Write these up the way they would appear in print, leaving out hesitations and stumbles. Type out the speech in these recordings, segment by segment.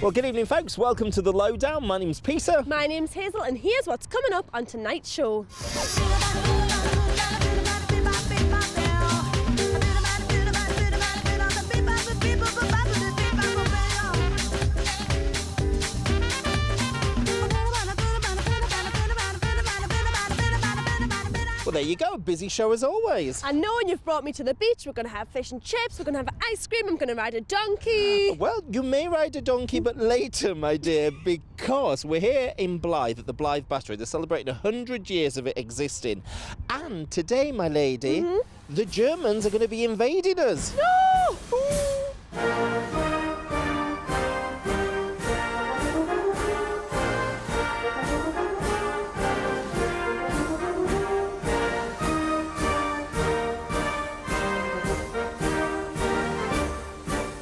Well, good evening, folks. Welcome to the Lowdown. My name's Peter. My name's Hazel, and here's what's coming up on tonight's show. Well, there you go. A busy show as always. And knowing you've brought me to the beach, we're going to have fish and chips, we're going to have ice cream, I'm going to ride a donkey. Well, you may ride a donkey, but later, my dear, because we're here in Blyth at the Blyth Battery. They're celebrating 100 years of it existing. And today, my lady, the Germans are going to be invading us. No!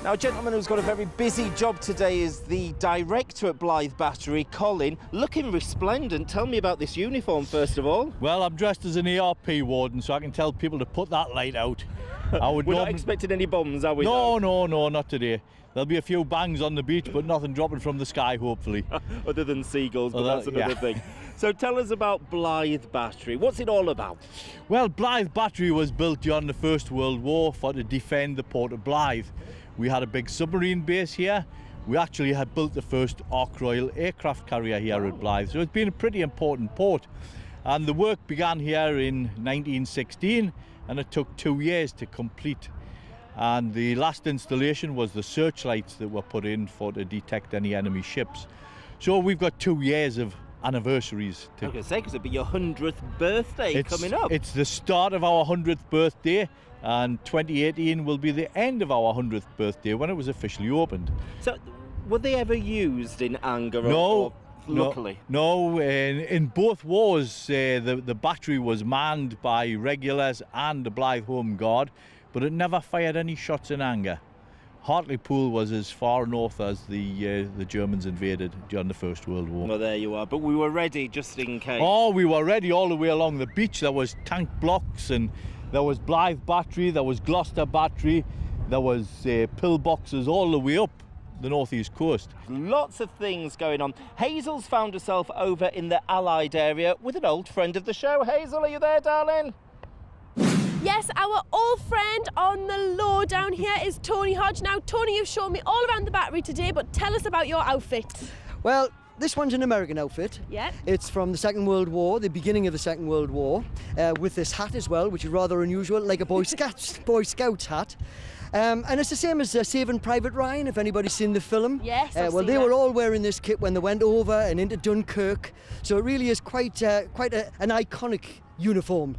Now, a gentleman who's got a very busy job today is the director at Blyth Battery, Colin, looking resplendent. Tell me about this uniform, first of all. Well, I'm dressed as an ERP warden, so I can tell people to put that light out. We're not expecting any bombs, are we? No, not today. There'll be a few bangs on the beach, but nothing dropping from the sky, hopefully. Other than seagulls, but that's another thing. So tell us about Blyth Battery. What's it all about? Well, Blyth Battery was built during the First World War to defend the port of Blyth. We had a big submarine base here. We actually had built the first Ark Royal aircraft carrier here at Blyth, so it's been a pretty important port. And the work began here in 1916, and it took 2 years to complete. And the last installation was the searchlights that were put in to detect any enemy ships. So we've got 2 years of anniversaries. I was going to say, because it'll be your 100th birthday coming up. It's the start of our 100th birthday, and 2018 will be the end of our 100th birthday when it was officially opened. So, were they ever used in anger? No. Luckily. No, in both wars, the battery was manned by regulars and the Blyth Home Guard, but it never fired any shots in anger. Hartlepool was as far north as the Germans invaded during the First World War. Well, there you are. But we were ready just in case. Oh, we were ready all the way along the beach. There was tank blocks, and there was Blyth Battery, there was Gloucester Battery, there was pillboxes all the way up the northeast coast. Lots of things going on. Hazel's found herself over in the Allied area with an old friend of the show. Hazel, are you there, darling? Yes, our old friend on the Lowdown here is Tony Hodge. Now, Tony, you've shown me all around the battery today, but tell us about your outfit. Well, this one's an American outfit. Yeah. It's from the Second World War, the beginning of the Second World War, with this hat as well, which is rather unusual, like a Boy Scout's hat. And it's the same as Saving Private Ryan, if anybody's seen the film. Yes, well, they were all wearing this kit when they went over and into Dunkirk, so it really is quite an iconic uniform.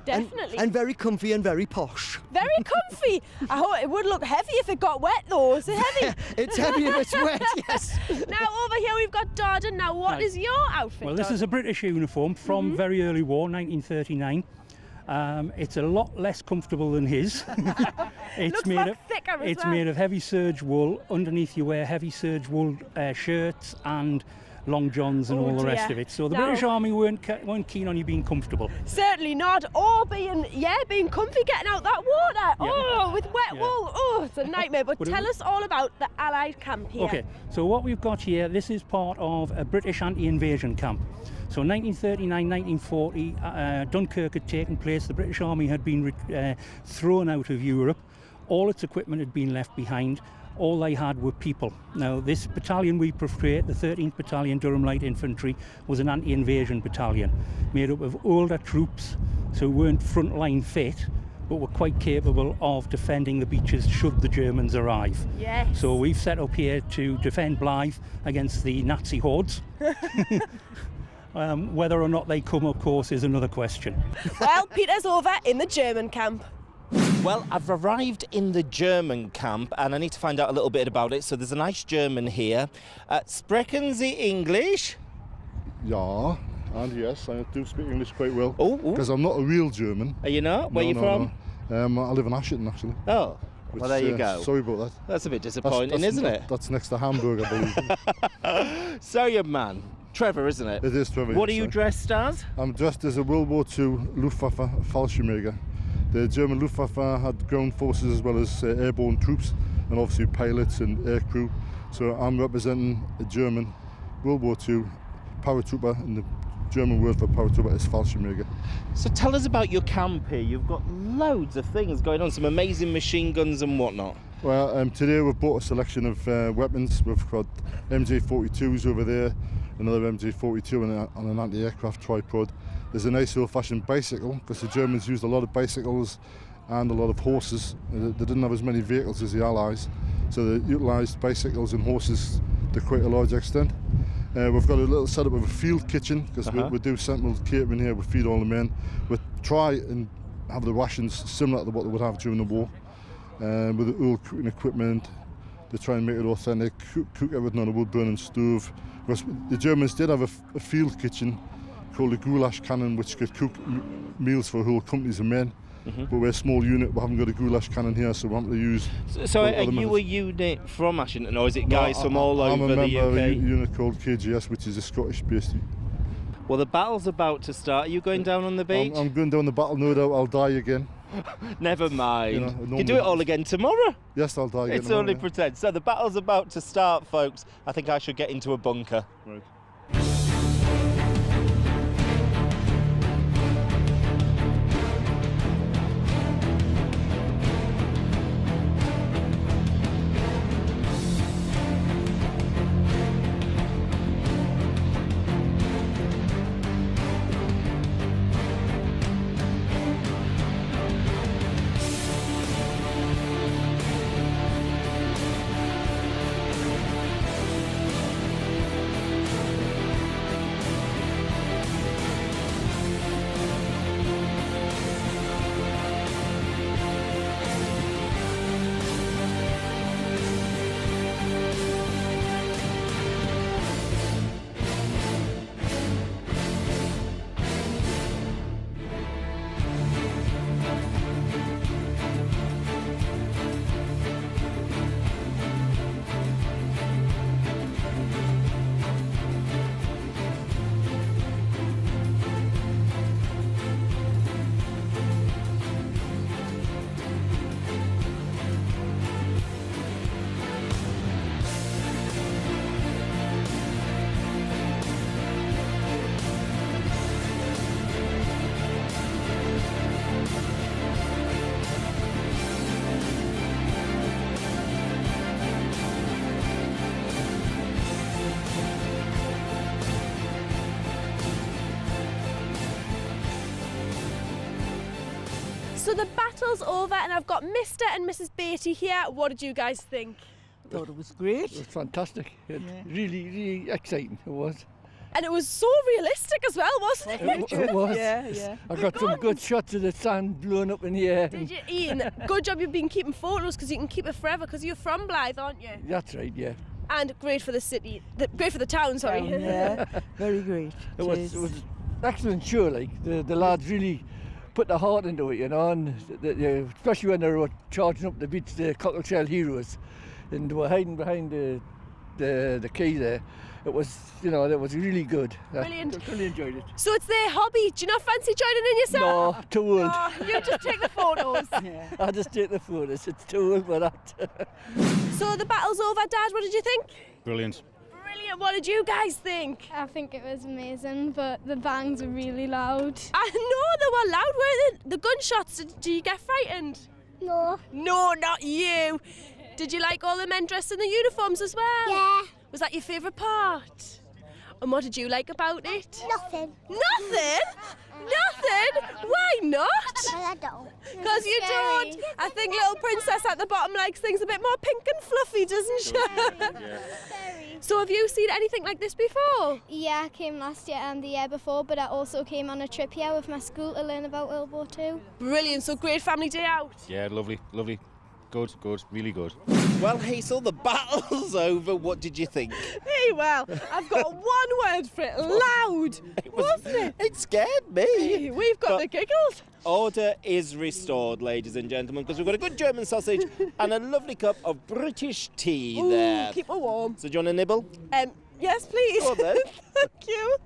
Definitely. And very comfy and very posh. Very comfy. I hope it would look heavy if it got wet, though. Is it heavy? It's heavy if it's wet, yes. Now, over here we've got Darden. Now, what is your outfit, Well, this is a British uniform from very early war, 1939. It's a lot less comfortable than his. Looks like thicker as It's well. made of heavy serge wool. Underneath you wear heavy serge wool shirts and long johns and all the rest of it. So the British Army weren't keen on you being comfortable. Certainly not. Or being comfy getting out that water. Oh, with wet wool. Oh, it's a nightmare. But tell us all about the Allied camp here. Okay, so what we've got here, this is part of a British anti-invasion camp. So 1939, 1940, Dunkirk had taken place. The British Army had been thrown out of Europe. All its equipment had been left behind. All they had were people. Now, this battalion we portray, the 13th Battalion Durham Light Infantry, was an anti-invasion battalion made up of older troops, so weren't frontline fit, but were quite capable of defending the beaches should the Germans arrive. Yes. So we've set up here to defend Blyth against the Nazi hordes. Whether or not they come, of course, is another question. Well, Peter's over in the German camp. Well, I've arrived in the German camp and I need to find out a little bit about it. So there's a nice German here. Sprechen Sie English? Ja, and yes, I do speak English quite well. Oh, because I'm not a real German. Are you not? Where are you from? No. I live in Ashton, actually. Oh, well, there you go. Sorry about that. That's a bit disappointing, isn't it? That's next to Hamburg, I believe. So, young man, Trevor, isn't it? It is Trevor. What are you dressed as? I'm dressed as a World War II Luftwaffe Fallschirmjäger. The German Luftwaffe had ground forces as well as airborne troops, and obviously pilots and air crew. So I'm representing a German World War II paratrooper, and the German word for paratrooper is Fallschirmjäger. So tell us about your camp here. You've got loads of things going on, some amazing machine guns and whatnot. Well, today we've bought a selection of weapons. We've got MJ42s over there, another MJ42 on an anti-aircraft tripod. There's a nice old-fashioned bicycle, because the Germans used a lot of bicycles and a lot of horses. They didn't have as many vehicles as the Allies, so they utilised bicycles and horses to quite a large extent. We've got a little setup of a field kitchen, because we do Sentinel catering here. We feed all the men. We try and have the rations similar to what they would have during the war, with the old cooking equipment. They try and make it authentic, cook everything on a wood-burning stove. Because the Germans did have a field kitchen called a goulash cannon, which could cook meals for whole companies of men. But we're a small unit, we haven't got a goulash cannon here, so we're having to use... So are you a unit from Ashington, or is it guys from all over the UK? I'm a member of a unit called KGS, which is a Scottish-based... Well, the battle's about to start. Are you going down on the beach? I'm going down the battle, no doubt I'll die again. Never mind. You You do it all again tomorrow. Yes, I'll die again. It's only pretend. So the battle's about to start, folks. I think I should get into a bunker. Right. So the battle's over and I've got Mr. and Mrs. Beatty here. What did you guys think? Thought it was great. It was fantastic. Really, really exciting. It was. And it was so realistic as well, wasn't it? It was. Yeah. I got some good shots of the sand blowing up in the air. Did you, Ian? Good job you've been keeping photos, because you can keep it forever, because you're from Blyth, aren't you? That's right, yeah. And great for the city, great for the town, sorry. Yeah, very great. It was excellent show, like. The lads really put their heart into it, you know, and especially when they were charging up to beat the Cockleshell Heroes and they were hiding behind the quay there. It was, you know, that was really good. Brilliant. I really enjoyed it. So it's their hobby. Do you not fancy joining in yourself? No, too old. Oh, you just take the photos. I just take the photos. It's too old for that. So the battle's over, Dad. What did you think? Brilliant. Brilliant. What did you guys think? I think it was amazing, but the bangs were really loud. I know they were loud, weren't they? The gunshots, did you get frightened? No. No, not you. Did you like all the men dressed in the uniforms as well? Yeah. Was that your favourite part? And what did you like about it? Nothing. Nothing? Nothing? Why not? I don't. Because you don't. I think little princess at the bottom likes things a bit more pink and fluffy, doesn't she? Very. So have you seen anything like this before? Yeah, I came last year and the year before, but I also came on a trip here with my school to learn about World War II. Brilliant, so great family day out. Yeah, lovely. Good, really good. Well, Hazel, the battle's over. What did you think? Hey, well, I've got one word for it. Loud, wasn't it? It scared me. We've got But- the giggles. Order is restored, ladies and gentlemen, because we've got a good German sausage and a lovely cup of British tea there. Keep her warm. So do you want a nibble? Yes, please. Go on then. Thank you.